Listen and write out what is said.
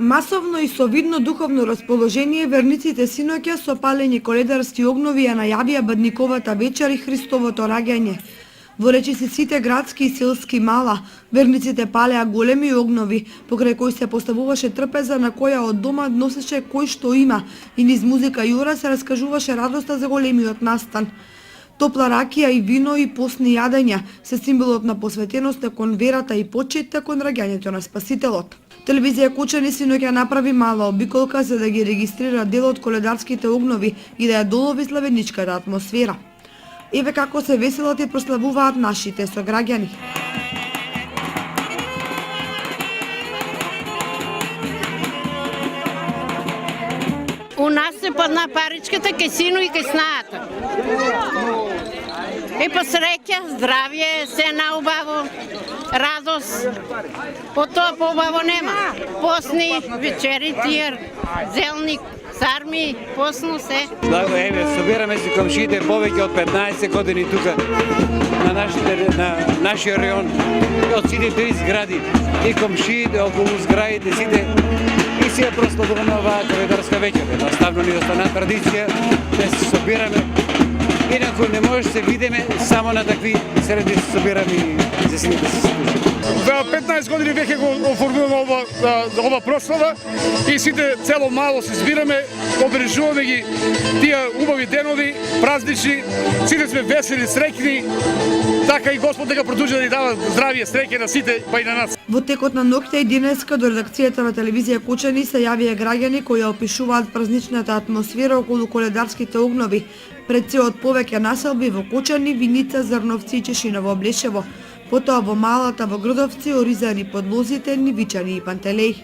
Масовно и со видно духовно расположение верниците синоќа со палење коледарски огнови ја најавија Бадниковата вечер и Христовото раѓање. Во речиси сите градски и селски мала, верниците палеа големи огнови, покрај кои се поставуваше трпеза на која од дома носеше кој што има и низ музика и ора се раскажуваше радоста за големиот настан. Топла ракија и вино и постни јадења се символот на посветеноста кон верата и почитта кон раѓањето на Спасителот. Телевизија Кучани синоќа направи мала обиколка за да ги регистрира дел од коледарските огнови и да ја долови славеничката атмосфера. Еве како се веселат и прославуваат нашите сограѓани. У нас се падна паричката кај сину и кај снаата. И по среќа, здравје, се наубаво, радост. По тоа поубаво нема. Посни, вечери, тиер, зелник, сарми, посно се. Благо, еве, собираме се комшиите повеќе од 15 години тука на нашиот район. Од сите три згради, и комшиите околу зградите, сите и се прославуваме оваа коледарска вечер. Наставно ни остана традиција да се собираме. Инаку не може да се видиме само на такви среди се собираме и за сите да се служи. 15 години веќе го оформуваме ова прослава и сите цело мало се збираме, обележуваме ги тие убави денови, празнични, сите сме весели, среќни, така и Господ дека продолжи да ни дава здравје, среќа на сите, па и на нас. Во текот на ноќта и денеска до редакцијата на телевизија Кучани се јавија граѓани кои опишуваат празничната атмосфера околу коледарските огнови, пред се од повеќе населби во Кучани, Виница, Зрновци и Чешиново Облешево. Потоа во малата во Грдовци, оризани подлозите, Нивичани и Пантелеј.